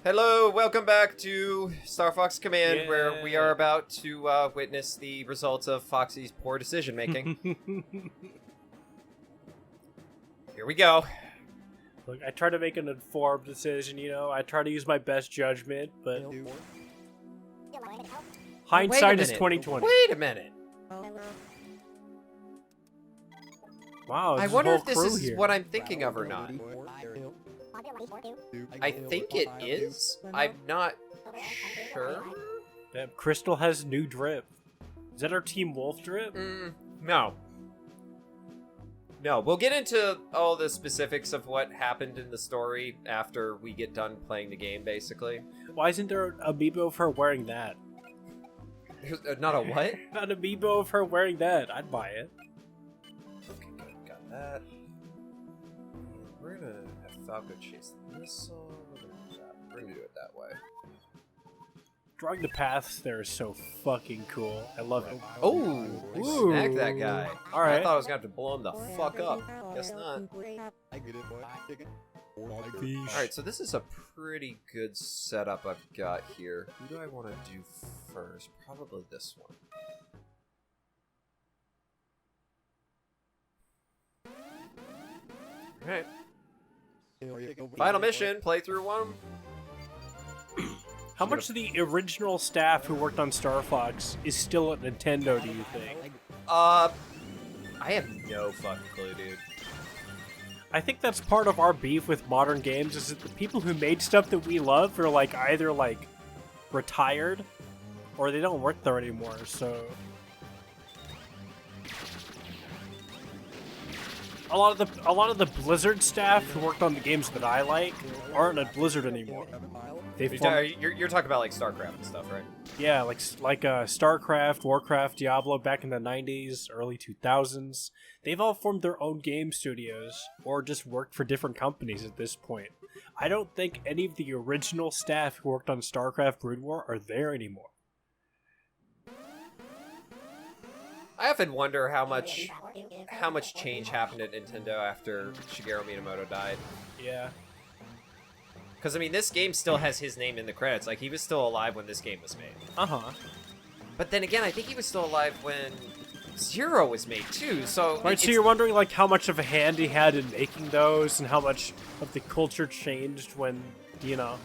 Hello, welcome back to StarFox Command, where we are about to witness the results of Foxy's poor decision-making. Here we go. Look, I try to make an informed decision, you know? I try to use my best judgment, but... Hindsight is 20/20. Wait a minute. Wow, I wonder if this is what I'm thinking of or not. I think it is. I'm not sure. Damn, Crystal has new drip. Is that our Team Wolf drip? No. No, we'll get into all the specifics of what happened in the story after we get done playing the game, basically. Why isn't there an amiibo of her wearing that? Not a what? Not an amiibo of her wearing that. I'd buy it. Okay, good. Got that. We're gonna have Falco chase the missile. We're gonna do it that way. Drawing the paths there is so fucking cool. I love it. Oh! Ooh. Smack that guy. Alright. I thought I was gonna have to blow him the fuck up. Guess not. Alright, so this is a pretty good setup I've got here. Who do I want to do first? Probably this one. Alright. Final mission, playthrough 1. How much of the original staff who worked on StarFox is still at Nintendo, do you think? I have no fucking clue, dude. I think that's part of our beef with modern games, is that the people who made stuff that we love are like either like retired or they don't work there anymore, so a lot of the Blizzard staff who worked on the games that I like aren't at Blizzard anymore. You're talking about like StarCraft and stuff, right? Yeah, like StarCraft, Warcraft, Diablo back in the 90s, early 2000s. They've all formed their own game studios or just worked for different companies at this point. I don't think any of the original staff who worked on StarCraft Brood War are there anymore. I often wonder how much change happened at Nintendo after Shigeru Miyamoto died. Yeah. Because, I mean, this game still has his name in the credits. Like, he was still alive when this game was made. Uh-huh. But then again, I think he was still alive when Zero was made, too, so... Right, so you're wondering, like, how much of a hand he had in making those, and how much of the culture changed when, you know...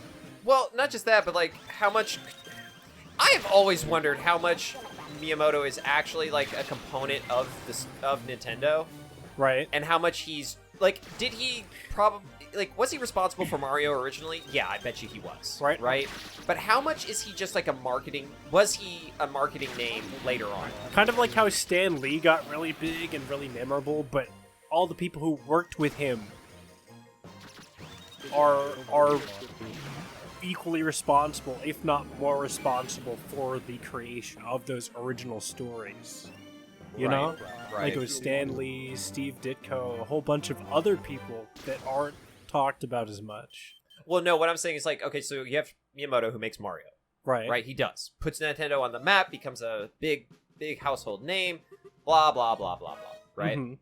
Well, not just that, but, like, how much... I have always wondered how much Miyamoto is actually, like, a component of Nintendo. Right. And how much he's... Like, did he probably... Like, was he responsible for Mario originally? Yeah, I bet you he was. Right. Right? But how much is he just like a marketing... Was he a marketing name later on? Kind of like how Stan Lee got really big and really memorable, but all the people who worked with him are equally responsible, if not more responsible, for the creation of those original stories. You know? Right. Like it was Stan Lee, Steve Ditko, a whole bunch of other people that aren't talked about as much. Well, no, what I'm saying is like, okay, so you have Miyamoto who makes Mario. Right. Right, he does. Puts Nintendo on the map, becomes a big household name, blah, blah, blah, blah, blah, right? Mm-hmm.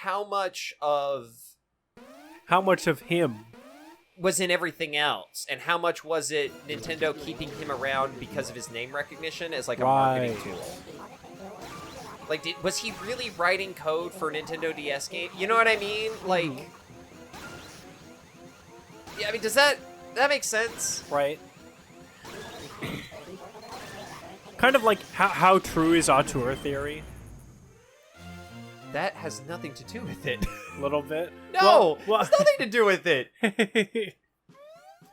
How much of him was in everything else? And how much was it Nintendo keeping him around because of his name recognition as like a marketing tool? Like, was he really writing code for Nintendo DS game? You know what I mean? Like, yeah, I mean, does that make sense? Right. Kind of like how true is auteur theory? That has nothing to do with it. A little bit. No, well, it's nothing to do with it.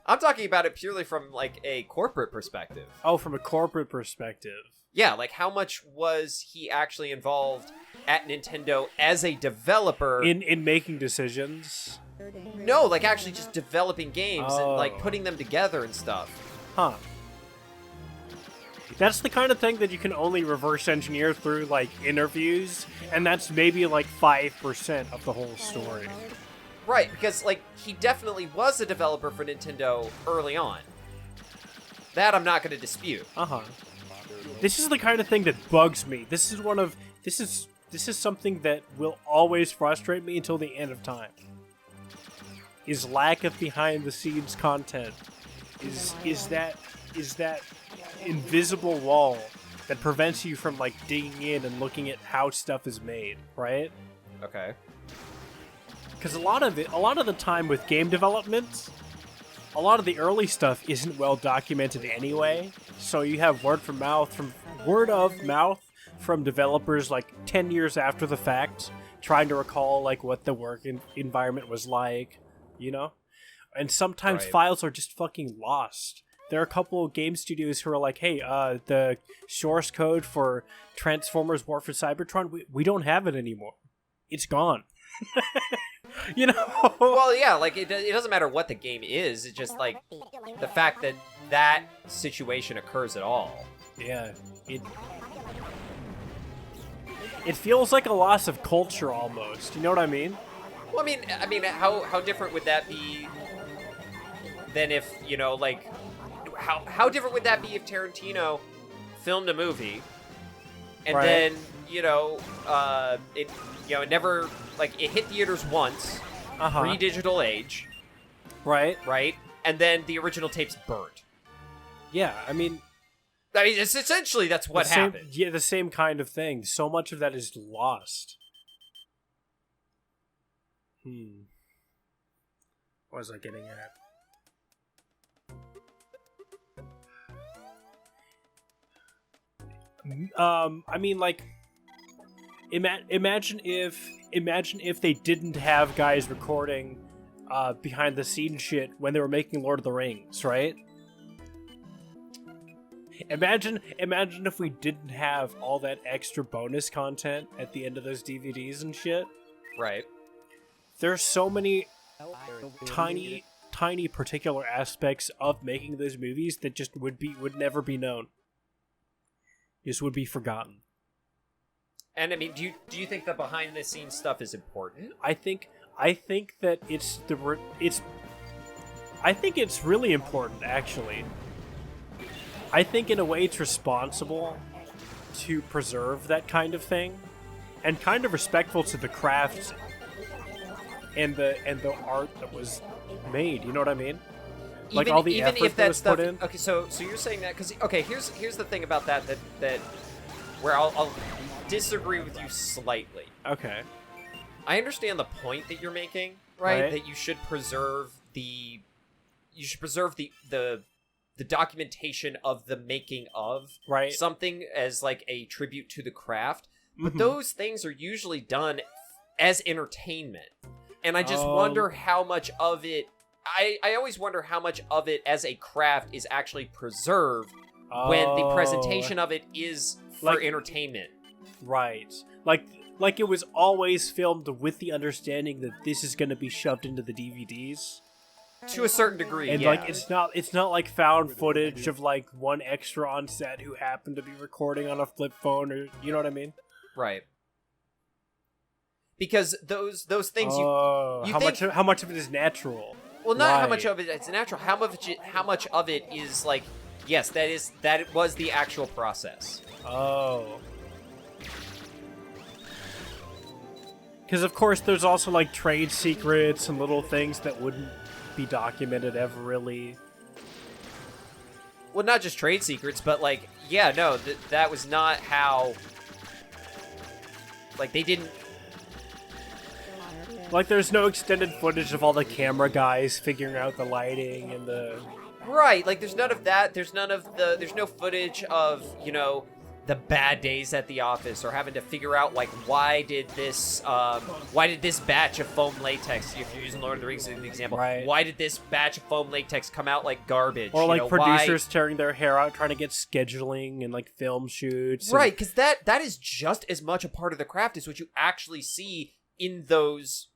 I'm talking about it purely from like a corporate perspective. Oh, from a corporate perspective. Yeah, like how much was he actually involved at Nintendo as a developer in making decisions? No, like actually just developing games and like Oh. putting them together and stuff. Huh. That's the kind of thing that you can only reverse engineer through like interviews, and that's maybe like 5% of the whole story. Right, because like he definitely was a developer for Nintendo early on. That I'm not going to dispute. Uh-huh. This is the kind of thing that bugs me. This is something that will always frustrate me until the end of time. is lack of behind the scenes content. Is that invisible wall that prevents you from like digging in and looking at how stuff is made, right? Okay. Because a lot of the time with game development, a lot of the early stuff isn't well documented anyway. So you have word of mouth from developers like 10 years after the fact, trying to recall like what the work environment was like, you know? And sometimes files are just fucking lost. There are a couple of game studios who are like, hey, the source code for Transformers War for Cybertron, we don't have it anymore. It's gone. You know? Well, yeah, like, it doesn't matter what the game is, it's just, like, the fact that that situation occurs at all. Yeah, it feels like a loss of culture, almost. You know what I mean? Well, I mean, how different would that be than if, you know, like, how different would that be if Tarantino filmed a movie and then, you know, it never, like, it hit theaters once, pre-digital age, right, and then the original tape's burnt. Yeah, I mean, it's essentially that's what happened. Yeah, the same kind of thing. So much of that is lost. What was I getting at? I mean, like, imagine if they didn't have guys recording behind the scenes shit when they were making Lord of the Rings, right? Imagine if we didn't have all that extra bonus content at the end of those DVDs and shit. Right. There's so many tiny particular aspects of making those movies that just would never be known. Just would be forgotten. And I mean, do you think the behind the scenes stuff is important? I think that I think it's really important, actually. I think in a way it's responsible to preserve that kind of thing, and kind of respectful to the craft and the art that was made. You know what I mean? Like all the effort that was put in. Okay, so you're saying that because here's the thing about that where I'll disagree with you slightly. Okay. I understand the point that you're making, right? That you should preserve the documentation of the making of something as like a tribute to the craft. But those things are usually done as entertainment. And I just wonder how much of it I always wonder how much of it as a craft is actually preserved when the presentation of it is for entertainment. Right. Like it was always filmed with the understanding that this is going to be shoved into the DVDs. To a certain degree, and yeah. Like it's not like found footage of like one extra on set who happened to be recording on a flip phone, or you know what I mean? Right. Because those things how much of it is natural? Well, not how much of it is natural. How much of it is like, yes, that was the actual process. Oh. Because of course there's also like trade secrets and little things that wouldn't be documented ever really. Well, not just trade secrets, but like, yeah, no, that was not how. Like they didn't. Like, there's no extended footage of all the camera guys figuring out the lighting and the... Right, like, there's none of that. There's no footage of, you know, the bad days at the office or having to figure out, like, why did this batch of foam latex, if you're using Lord of the Rings as an example, why did this batch of foam latex come out like garbage? Or, like, producers tearing their hair out trying to get scheduling and, like, film shoots. Right, because that is just as much a part of the craft as what you actually see in those...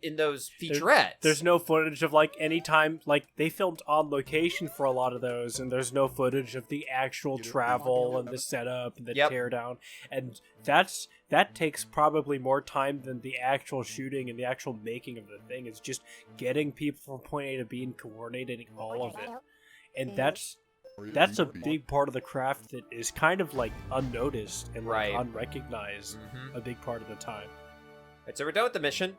In those featurettes. There's no footage of, like, any time, like, they filmed on location for a lot of those, and there's no footage of the actual travel and the setup and the teardown. And that takes probably more time than the actual shooting and the actual making of the thing. It's just getting people from point A to B and coordinating all of it. And that's a big part of the craft that is kind of, like, unnoticed and like, unrecognized a big part of the time. Right, so we're done with the mission.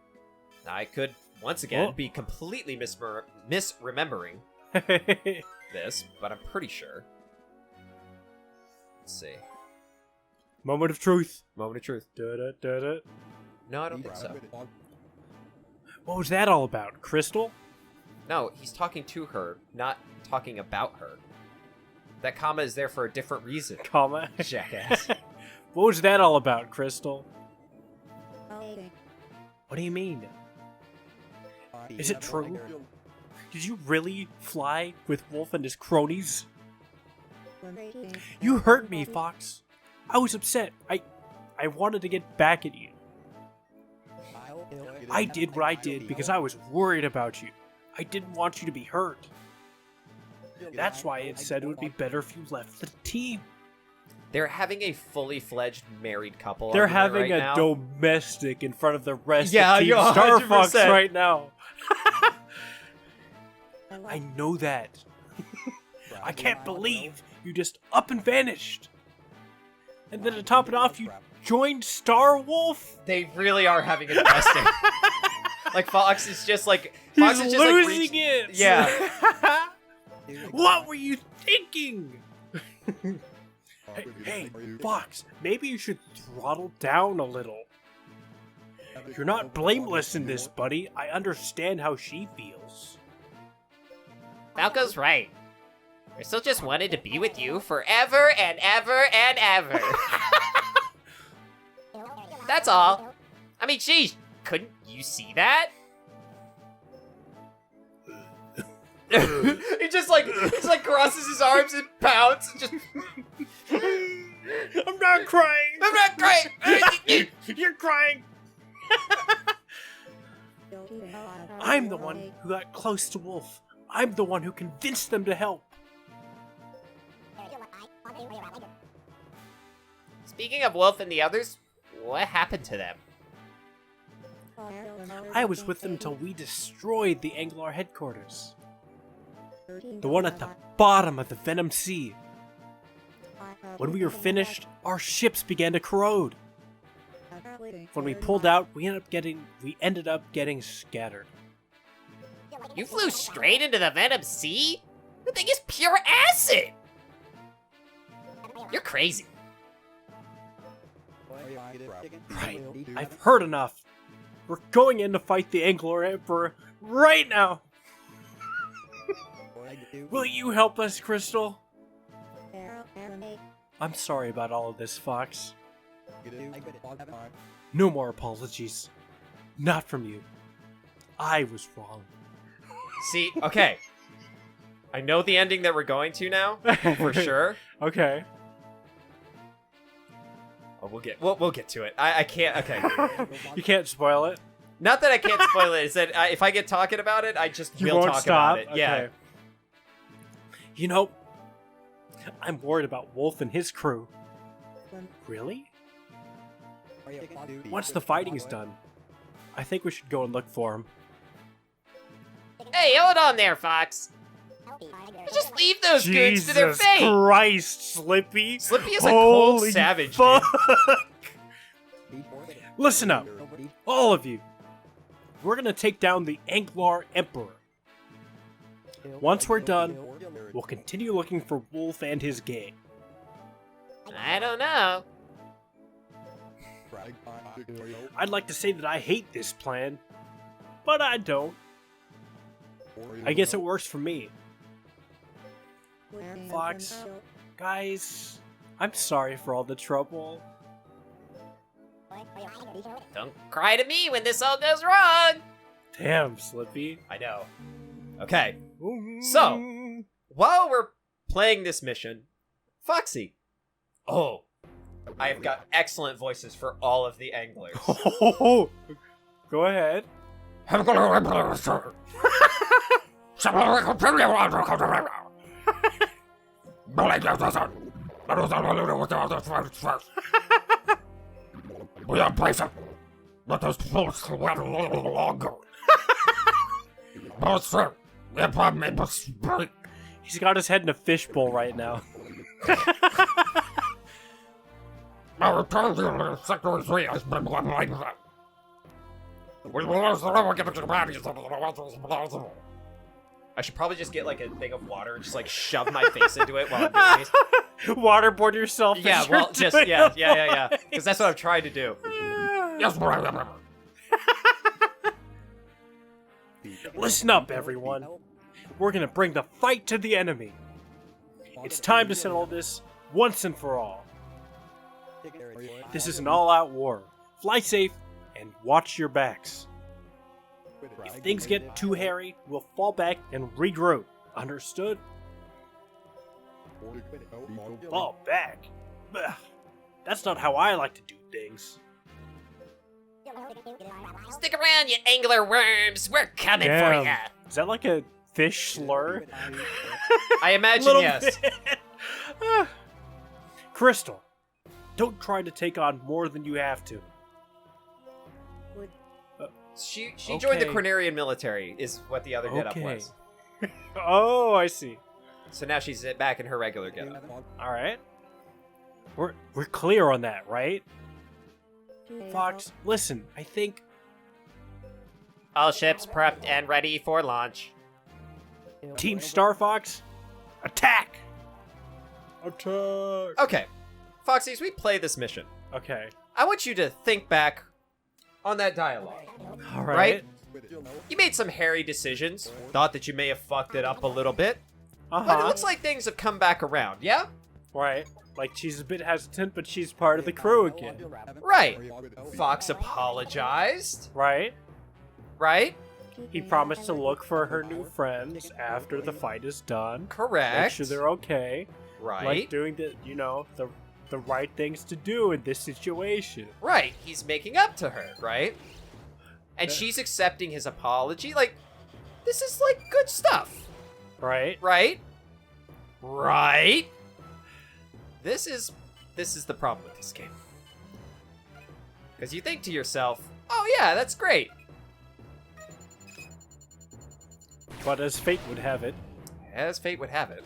I could once again, Oh. be completely misremembering this, but I'm pretty sure. Let's see. Moment of truth. Moment of truth. Da-da-da-da. No, I don't think so. What was that all about? Crystal? No, he's talking to her, not talking about her. That comma is there for a different reason. Comma. Jackass. What was that all about, Crystal? What do you mean? Is it true? Did you really fly with Wolf and his cronies? You hurt me, Fox. I was upset. I wanted to get back at you. I did what I did because I was worried about you. I didn't want you to be hurt. That's why it said it would be better if you left the team. They're having a fully fledged married couple. They're argument having right a now. domestic in front of the rest Yeah, of Team you're StarFox 100%. right now. I know that. I can't believe you just up and vanished. And then to top it off, you joined Star Wolf? They really are having a domestic. Like Fox is just like He's Fox is just losing it. Yeah. What were you thinking? Hey, Fox, maybe you should throttle down a little. You're not blameless in this, buddy. I understand how she feels. Falco's right. I still just wanted to be with you forever and ever and ever. That's all. I mean, geez, couldn't you see that? he just crosses his arms and pounds and just. I'm not crying. I'm not crying. You're crying. I'm the one who got close to Wolf. I'm the one who convinced them to help. Speaking of Wolf and the others, what happened to them? I was with them till we destroyed the Anglar headquarters. The one at the bottom of the Venom Sea. When we were finished, our ships began to corrode. When we pulled out, we ended up getting scattered. You flew straight into the Venom Sea? The thing is pure acid! You're crazy. Right, I've heard enough. We're going in to fight the Anglar Emperor right now. Will you help us, Crystal? I'm sorry about all of this, Fox. No more apologies. Not from you. I was wrong. See, okay. I know the ending that we're going to now, for sure. Okay. Oh, we'll get to it. I can't. Okay. You can't spoil it. Not that I can't spoil it. It's that if I get talking about it, I just You will won't talk stop. about it. Yeah. Okay. You know, I'm worried about Wolf and his crew. Really? Once the fighting is done, I think we should go and look for him. Hey, hold on there, Fox. Just leave those goons to their Jesus fate. Christ, Slippy! Slippy is a cold Holy savage, fuck. Listen up, all of you. We're gonna take down the Anglar Emperor. Once we're done, we'll continue looking for Wolf and his gang. I don't know. I'd like to say that I hate this plan, but I don't. I guess it works for me. Fox, guys, I'm sorry for all the trouble. Don't cry to me when this all goes wrong. Damn, Slippy. I know. Okay. So, while we're playing this mission, Foxy. Oh, I have got excellent voices for all of the anglers. Go ahead. We are patient. Let us pulse a little longer. But sir, we probably must break. He's got his head in a fishbowl right now. Our return to Sector 3 has been one like that. I should probably just get like a thing of water and just like shove my face into it while I'm doing these. Waterboard yourself. Yeah, as you're well, just doing yeah. Because that's what I'm trying to do. Listen up, everyone. We're gonna bring the fight to the enemy. It's time to settle this once and for all. This is an all-out war. Fly safe and watch your backs. If things get too hairy, we'll fall back and regroup. Understood? Fall back? Ugh. That's not how I like to do things. Stick around, you angler worms. We're coming for Damn. you. Is that like a fish slur? I imagine Little yes. bit. Crystal, don't try to take on more than you have to. She joined the Okay. Cornerian military, is what the other getup Okay. was. Oh, I see. So now she's back in her regular getup. All right. We're clear on that, right? Fox, listen, I think All ships prepped and ready for launch. Team StarFox, attack! Attack! Okay, Foxy, as we play this mission, Okay. I want you to think back on that dialogue. All Right? You made some hairy decisions. Thought that you may have fucked it up a little bit. But it Uh-huh. looks like things have come back around, yeah? Right. Like, she's a bit hesitant, but she's part of the crew again. Right. Fox apologized, Right? right? He promised to look for her new friends after the fight is done. Correct. Make sure they're okay. Right. Like doing the right things to do in this situation. Right. He's making up to her, right? And she's accepting his apology. Like, this is like good stuff, Right? right? Right? This is the problem with this game. Because you think to yourself, oh yeah, that's great. But as fate would have it, As fate would have it,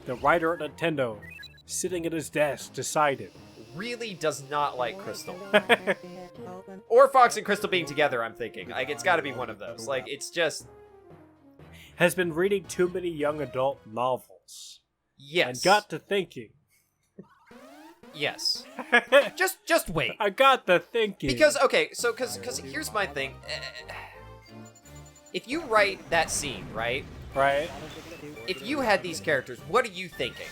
the writer at Nintendo, sitting at his desk, decided. really does not like Crystal. Or Fox and Crystal being together, I'm thinking. Like, it's gotta be one of those. Like, it's just, Has been reading too many young adult novels. yes. And got to thinking. Yes. Just wait. I got the thinking. Because, okay, so, because here's my thing. If you write that scene, right? Right? If you had these characters, what are you thinking?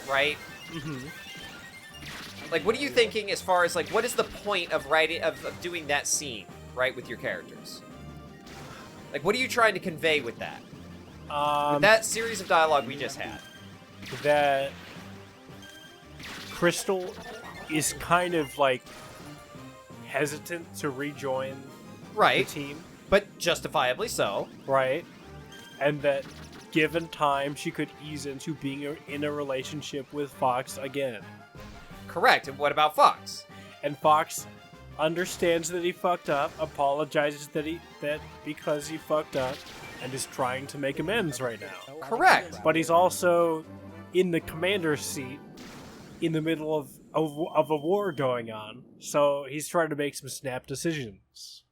Right? Mm-hmm. Like, what are you thinking as far as, like, what is the point of writing, of doing that scene, right, with your characters? Like, what are you trying to convey with that? With that series of dialogue we just had. That Crystal is kind of, like, hesitant to rejoin Right. the team. But justifiably so. Right? And that given time, she could ease into being in a relationship with Fox again. Correct. And what about Fox? And Fox understands that he fucked up, apologizes that because he fucked up, and is trying to make amends right now. Correct. But he's also in the commander's seat in the middle of a war going on, so he's trying to make some snap decisions.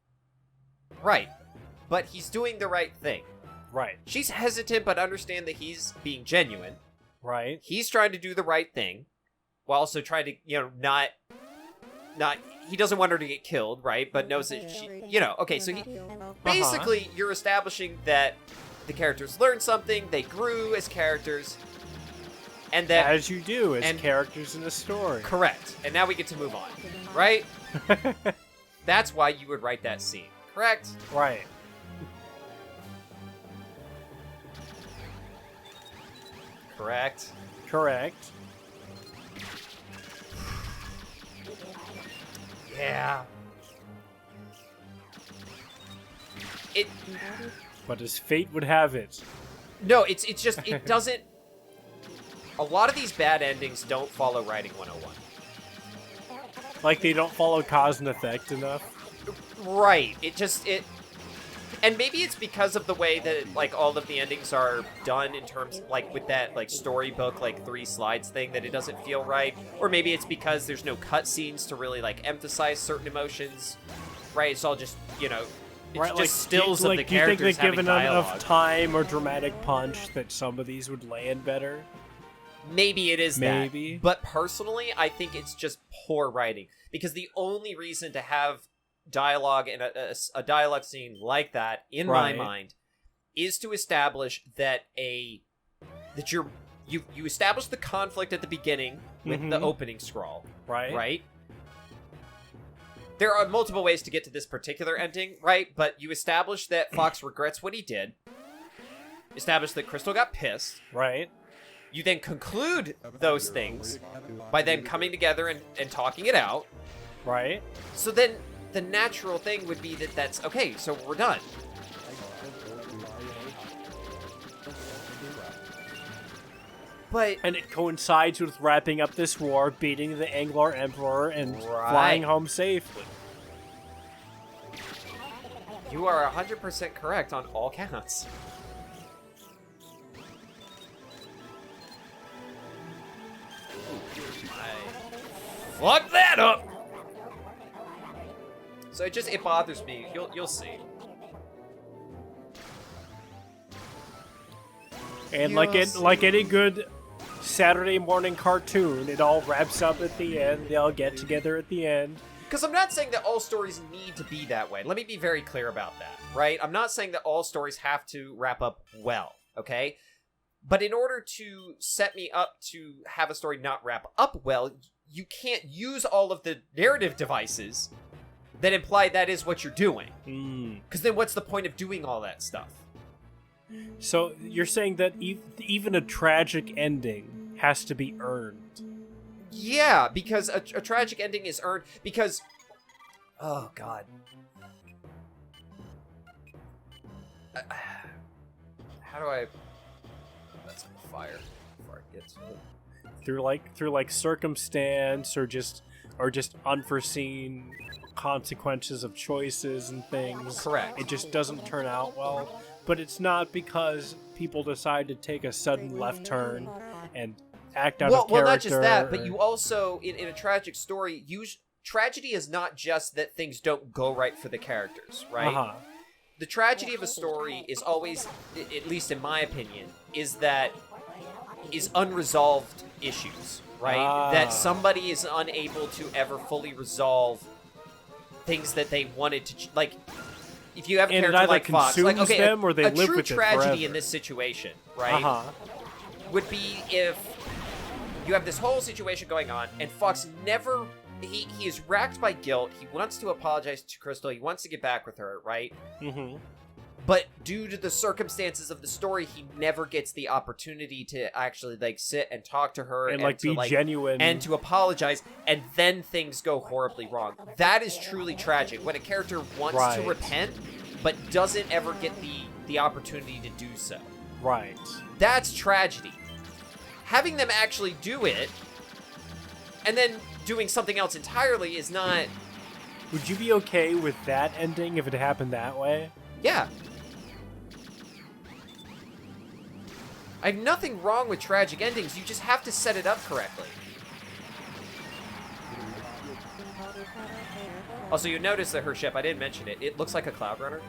Right. But he's doing the right thing. Right. She's hesitant, but understand that he's being genuine. Right. He's trying to do the right thing, while also trying to, not, he doesn't want her to get killed, right? But knows that she, okay, so basically, you're establishing that the characters learned something, they grew as characters, and that... As you do, as and- characters in a story. Correct. And now we get to move on, right? That's why you would write that scene, correct? Right. Correct. Correct. Yeah. It... But as fate would have it. No, it's just, it doesn't... A lot of these bad endings don't follow Writing 101. Like they don't follow cause and effect enough. Right. And maybe it's because of the way that, like, all of the endings are done in terms, like, with that, like, storybook, like, 3 slides thing, that it doesn't feel right. Or maybe it's because there's no cutscenes to really, like, emphasize certain emotions. Right? It's all just, It's Right, just stills of the do you think characters that given having dialogue. enough time or dramatic punch that some of these would land better? Maybe it is Maybe. that. But personally, I think it's just poor writing. Because the only reason to have dialogue in a dialogue scene like that, in my mind, is to establish that you establish the conflict at the beginning with the opening scroll. Right? There are multiple ways to get to this particular ending, right? But you establish that Fox regrets what he did. Establish that Crystal got pissed. Right. You then conclude those things by them coming together and talking it out. Right. So then the natural thing would be that's okay, so we're done. And it coincides with wrapping up this war, beating the Anglar Emperor, and flying home safely. You are 100% correct on all counts. Fuck that up! So it bothers me. You'll see. And like any good Saturday morning cartoon, it all wraps up at the end. They all get together at the end. Because I'm not saying that all stories need to be that way. Let me be very clear about that, right? I'm not saying that all stories have to wrap up well, okay? But in order to set me up to have a story not wrap up well, you can't use all of the narrative devices that imply that is what you're doing. Because then what's the point of doing all that stuff? So you're saying that even a tragic ending has to be earned? Yeah, because a tragic ending is earned because... Oh, God. How do I... That's on fire before I get to it. Through like circumstance or just unforeseen consequences of choices and things. Correct. It just doesn't turn out well. But it's not because people decide to take a sudden left turn and act out of character. Well, not just that, but you also, in a tragic story, tragedy is not just that things don't go right for the characters, right? The tragedy of a story is always, at least in my opinion, is unresolved issues, right? That somebody is unable to ever fully resolve things that they wanted to, like... If you have a character like Fox, like them or they a live true with tragedy it in this situation, right, would be if you have this whole situation going on and Fox never, he is racked by guilt, he wants to apologize to Crystal, he wants to get back with her, right? But due to the circumstances of the story, he never gets the opportunity to actually like sit and talk to her and like be genuine and to apologize, and then things go horribly wrong. That is truly tragic when a character wants to repent but doesn't ever get the opportunity to do so. Right. That's tragedy. Having them actually do it and then doing something else entirely is not... Would you be okay with that ending if it happened that way? Yeah. I have nothing wrong with tragic endings, you just have to set it up correctly. Also, you notice that her ship, I didn't mention it, it looks like a Cloud Runner.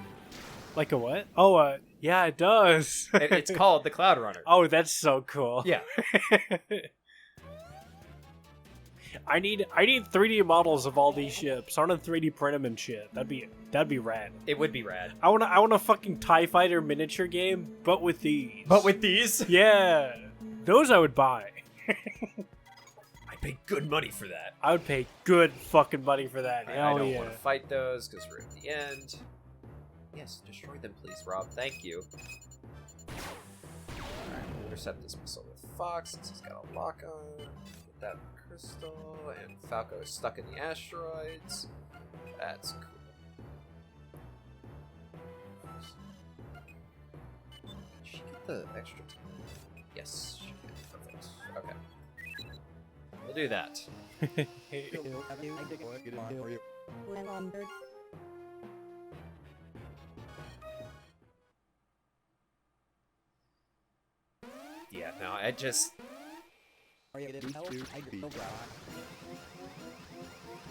Like a what? Oh, yeah, it does. It's called the Cloud Runner. Oh, that's so cool. Yeah. I need 3D models of all these ships. I want to 3D print them and shit. That'd be rad. It would be rad. I want a fucking TIE Fighter miniature game, but with these. But with these? Yeah. Those I would buy. I pay good money for that. I would pay good fucking money for that. I don't want to fight those because we're at the end. Yes, destroy them please, Rob. Thank you. Alright, intercept this missile with Fox since he's got a lock on. Get that crystal, and Falco is stuck in the asteroids. That's cool. Did she get the extra time? Yes, she did. Perfect. Okay. We'll do that. Yeah, no, I just...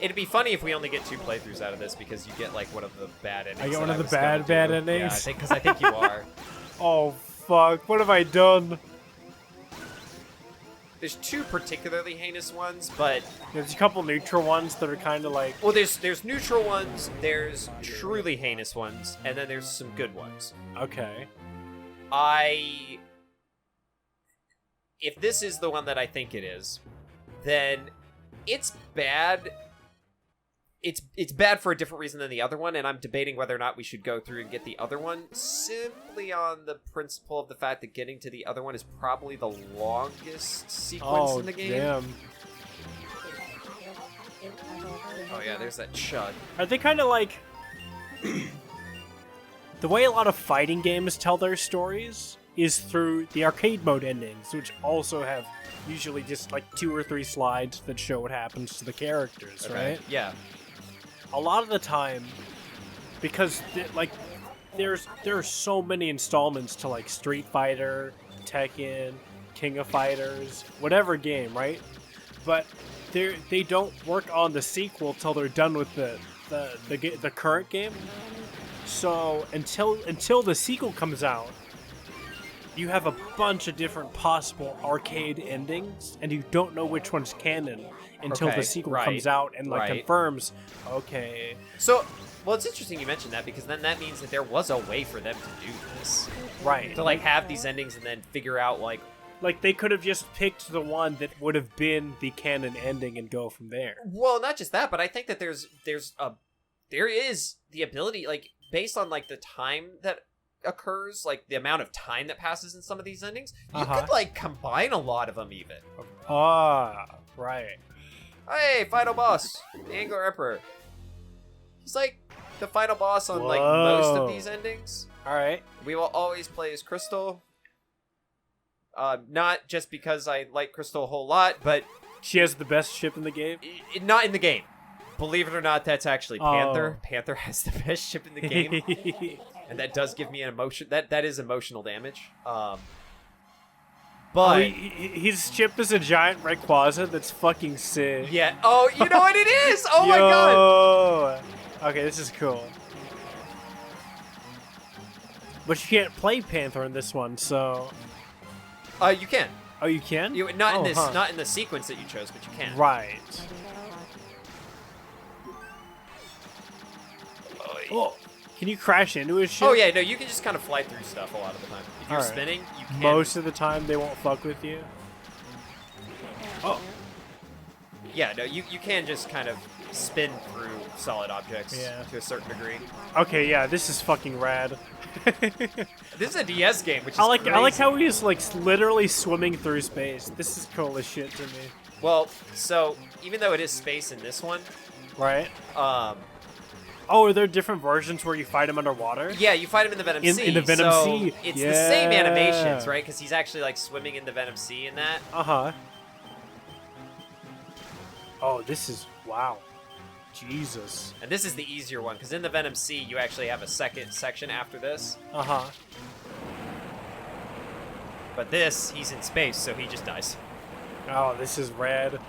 It'd be funny if we only get 2 playthroughs out of this because you get like one of the bad endings. I get that one of the was gonna bad do. endings? Yeah, because I think you are. Oh, fuck. What have I done? There's 2 particularly heinous ones, but There's a couple neutral ones that are kind of like... well, there's neutral ones, there's truly heinous ones, and then there's some good ones. Okay. If this is the one that I think it is, then it's bad. It's bad for a different reason than the other one, and I'm debating whether or not we should go through and get the other one, simply on the principle of the fact that getting to the other one is probably the longest sequence in the game. Damn. Oh yeah, there's that chud. Are they kind of like... The way a lot of fighting games tell their stories is through the arcade mode endings, which also have usually just like 2 or 3 slides that show what happens to the characters, Okay, right? yeah. A lot of the time, because there are so many installments to like Street Fighter, Tekken, King of Fighters, whatever game, right? But they don't work on the sequel till they're done with the current game. So until the sequel comes out, you have a bunch of different possible arcade endings, and you don't know which one's canon until Okay, the sequel right, comes out and like right. confirms. Okay, So, well, it's interesting you mentioned that because then that means that there was a way for them to do this. right. To like have these endings and then figure out like, Like, they could have just picked the one that would have been the canon ending and go from there. well, not just that, but I think that there is the ability, like, based on like the time that occurs, like the amount of time that passes in some of these endings, you could like combine a lot of them even. Ah, right. Hey, final boss, the Angler Emperor. He's like the final boss on like most of Whoa. these endings. All right. We will always play as Crystal. Not just because I like Crystal a whole lot, but She has the best ship in the game. not in the game. Believe it or not, that's actually Panther. Oh. Panther has the best ship in the game, and that does give me an emotion. That is emotional damage. But His ship is a giant Rayquaza that's fucking sick. yeah. Oh, you know what it is? Oh my god. Okay, this is cool. But you can't play Panther in this one, so... You can. Oh, you can? You not in Oh, this, huh. not in the sequence that you chose, but you can. Right. Oh, can you crash into his ship? Oh yeah, no, you can just kind of fly through stuff a lot of the time. If you're Alright. spinning, you can. Most of the time, they won't fuck with you. Oh, Yeah, no, you can just kind of spin through solid objects Yeah. to a certain degree. okay, yeah, this is fucking rad. This is a DS game, which is I like crazy. how he's like literally swimming through space. This is cool as shit to me. Well, so even though it is space in this one, Right? um, Oh, are there different versions where you fight him underwater? yeah, you fight him in the Venom Sea. In the Venom so Sea, it's the same yeah. animations, right? Because he's actually like swimming in the Venom Sea in that. Uh-huh. Oh, this is... Wow. Jesus. And this is the easier one, because in the Venom Sea, you actually have a second section after this. Uh-huh. But this, he's in space, so he just dies. Oh, this is rad.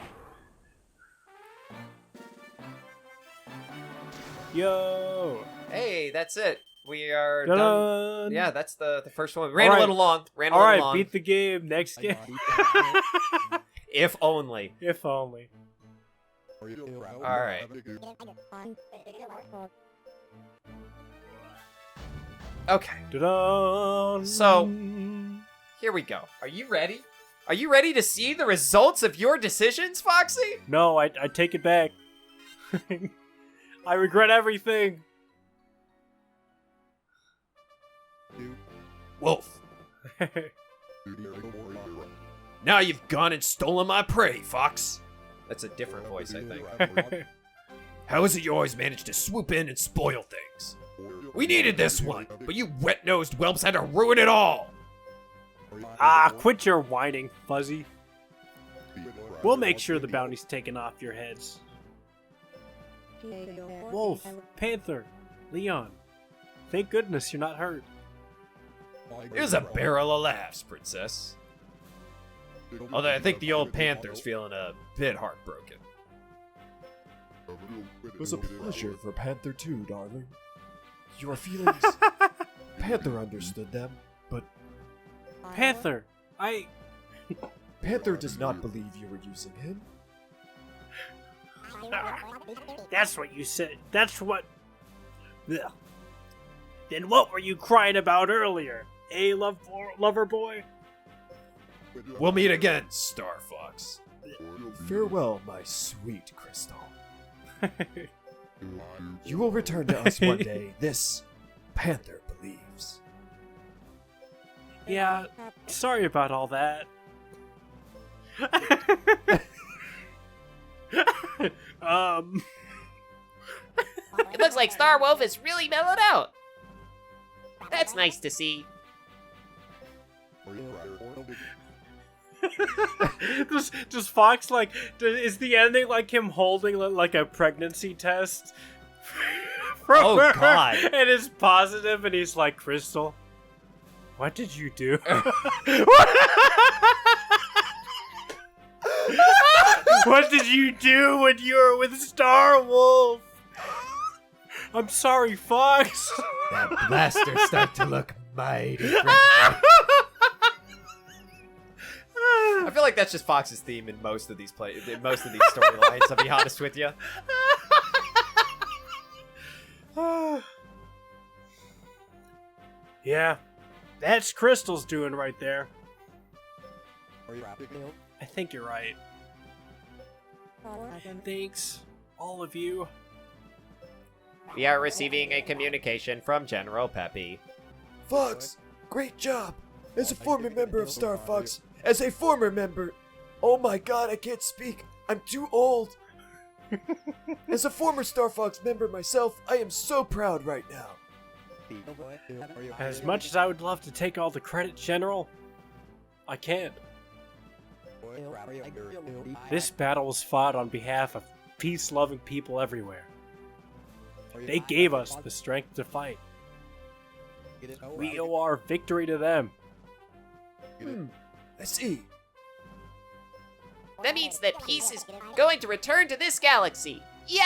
Yo! Hey, that's it. We are Dun! done. Yeah, that's the first one. Ran All a right. little long. Ran a All little right, long. beat the game. Next game. If only. If only. All right. Okay, Dun! So- here we go. Are you ready? Are you ready to see the results of your decisions, Foxy? No, I take it back. I regret everything. Wolf, now you've gone and stolen my prey, Fox. That's a different voice, I think. How is it you always manage to swoop in and spoil things? We needed this one, but you wet-nosed whelps had to ruin it all. Quit your whining, Fuzzy. We'll make sure the bounty's taken off your heads. Wolf, Panther, Leon. Thank goodness you're not hurt. It was a barrel of laughs, Princess. Although I think the old Panther's feeling a bit heartbroken. It was a pleasure for Panther too, darling. Your feelings... Panther understood them, but Panther, Panther does not believe you were using him. That's what you said. That's what... Ugh. Then what were you crying about earlier? Lover boy? We'll meet again, StarFox. Farewell, my sweet Crystal. You will return to us one day, this Panther believes. Yeah, sorry about all that. It looks like Star Wolf is really mellowed out. That's nice to see. Does Fox, like, is the ending like him holding like a pregnancy test? Oh, God. And it's positive, and he's like, Crystal, what did you do? What did you do when you were with Star Wolf? I'm sorry, Fox. That blaster started to look mighty friendly. I feel like that's just Fox's theme in most of these storylines, I'll be honest with you. Yeah, that's Crystal's doing right there. I think you're right. Thanks, all of you. We are receiving a communication from General Peppy. Fox, great job! As a former member of StarFox, as a former member... Oh my god, I can't speak! I'm too old! As a former StarFox member myself, I am so proud right now. As much as I would love to take all the credit, General, I can't. This battle was fought on behalf of peace-loving people everywhere. They gave us the strength to fight. We owe our victory to them. I see. That means that peace is going to return to this galaxy. Yeah!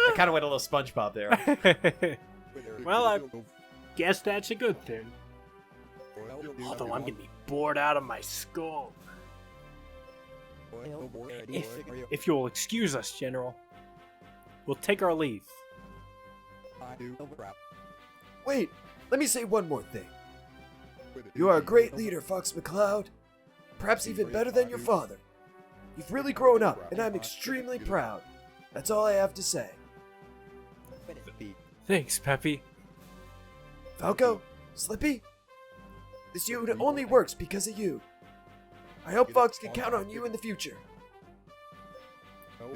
I kind of went a little SpongeBob there. Well, I guess that's a good thing. Although I'm gonna be bored out of my skull. If you'll excuse us, General, we'll take our leave. Wait, let me say one more thing. You are a great leader, Fox McCloud. Perhaps even better than your father. You've really grown up, and I'm extremely proud. That's all I have to say. Thanks, Peppy. Falco? Slippy? This unit only works because of you. I hope Fox can count on you in the future.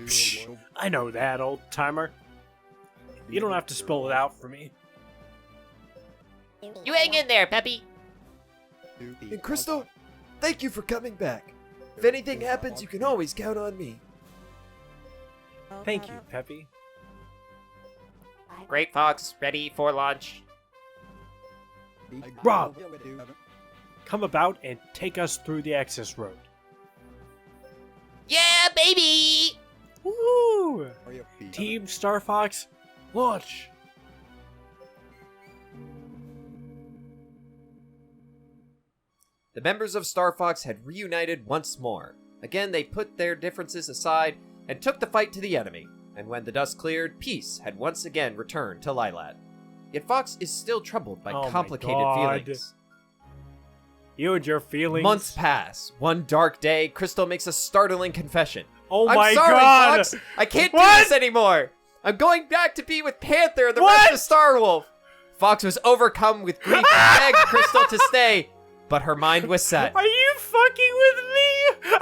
Psh, I know that, old-timer. You don't have to spell it out for me. You hang in there, Peppy. And Crystal, thank you for coming back. If anything happens, you can always count on me. Thank you, Peppy. Great Fox, ready for launch. Rob, come about and take us through the access road. Yeah, baby! Woo! Team StarFox, launch! The members of StarFox had reunited once more. Again, they put their differences aside and took the fight to the enemy. And when the dust cleared, peace had once again returned to Lilat. Yet Fox is still troubled by Oh complicated my God. feelings. You and your feelings. Months pass. One dark day, Crystal makes a startling confession. Oh I'm my sorry, God! Fox! I can't do What? this anymore! I'm going back to be with Panther and the What? rest of Starwolf! Fox was overcome with grief and begged Crystal to stay, but her mind was set. Are you fucking with me?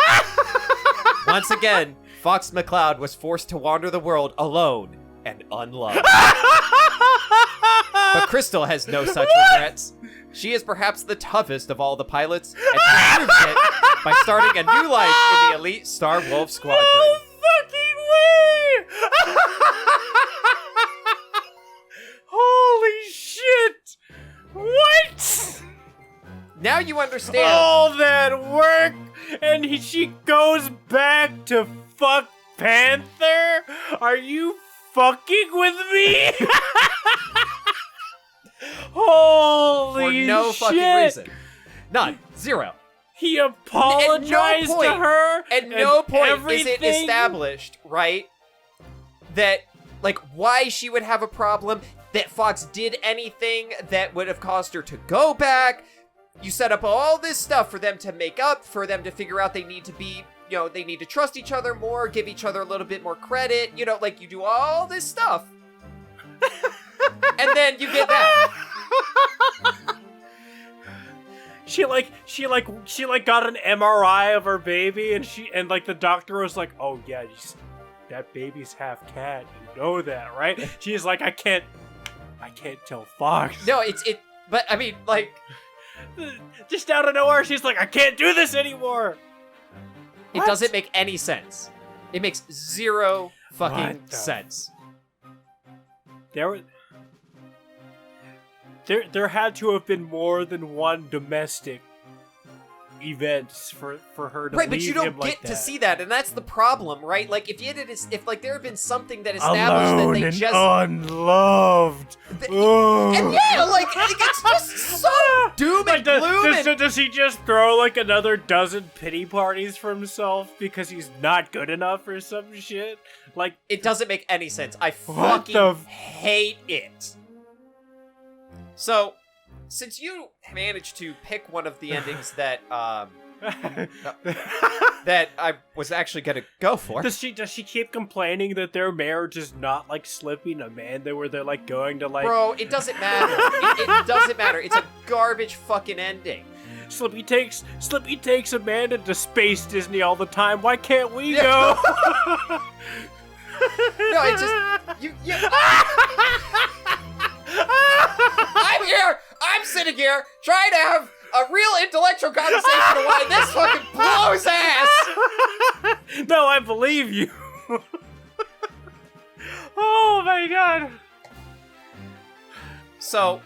Once again, Fox McCloud was forced to wander the world alone and unloved. But Crystal has no such regrets. She is perhaps the toughest of all the pilots, and she proves it by starting a new life in the elite Star Wolf Squadron. No fucking way! Holy shit! What? Now you understand. All that work and she goes back to fuck Panther? Are you fucking with me? Holy For no shit. fucking reason. None. Zero. He apologized point- to her. At no point everything. is it established, right, that, like, why she would have a problem, that Fox did anything that would have caused her to go back. You set up all this stuff for them to make up, for them to figure out they need to be, you know, they need to trust each other more, give each other a little bit more credit, you know, like, you do all this stuff. And then you get that. She got an MRI of her baby, and like the doctor was like, "Oh yeah, that baby's half cat. You know that, right?" She's like, I can't tell Fox." No, but I mean, like, Just out of nowhere, she's like, "I can't do this anymore." it What? doesn't make any sense. It makes zero fucking What the- sense. There had to have been more than one domestic events for her to Right, leave but you him don't like get that. to see that, and that's the problem, right? Like, if like there had been something that established Alone that they and just unloved. Ugh. and yeah, like it's just so doom and gloom. And, Does he just throw like another dozen pity parties for himself because he's not good enough or some shit? Like, it doesn't make any sense. I What fucking the hate it. So, since you managed to pick one of the endings that that I was actually gonna go for, does she keep complaining that their marriage is not like Slippy and Amanda, where they're like going to like bro, it doesn't matter. It doesn't matter. It's a garbage fucking ending. Slippy takes Amanda to Space Disney all the time. Why can't we Yeah. go? No, it just you. I'm sitting here trying to have a real intellectual conversation of why this fucking blows ass. No, I believe you. Oh my god. So,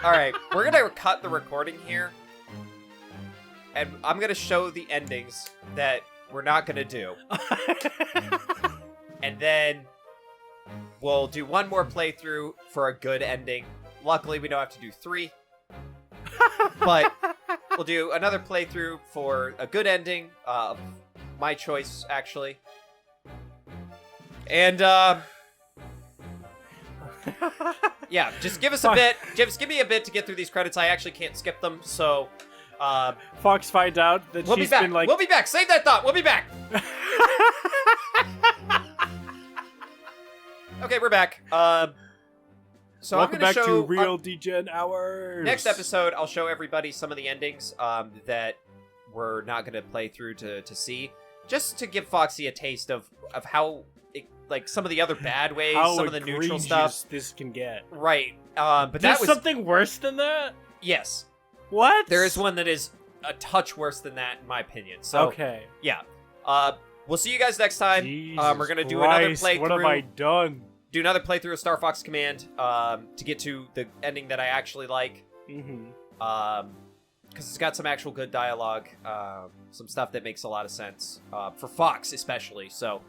all right, we're gonna cut the recording here, and I'm gonna show the endings that we're not gonna do, and then we'll do one more playthrough for a good ending. Luckily, we don't have to do 3, but we'll do another playthrough for a good ending. My choice, actually. And yeah, just give us a bit. Just give me a bit to get through these credits. I actually can't skip them, so Fox finds out that we'll be she's back. been like We'll be back. Save that thought. We'll be back. Okay, we're back. So welcome I'm gonna back show to Real Degen Hours. next episode. I'll show everybody some of the endings that we're not gonna play through to see, just to give Foxy a taste of how like some of the other bad ways, How some of the neutral egregious stuff. this can get. Right. But There's that was something worse than that? yes. What? There is one that is a touch worse than that, in my opinion. So okay. yeah. We'll see you guys next time. Jesus We're gonna do Christ, another playthrough. What have I done? Do another playthrough of StarFox Command to get to the ending that I actually like. Mm-hmm. Because it's got some actual good dialogue, some stuff that makes a lot of sense for Fox especially. So,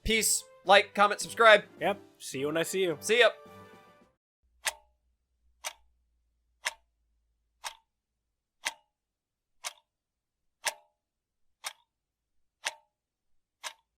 peace, like, comment, subscribe. Yep. See you when I see you. See ya.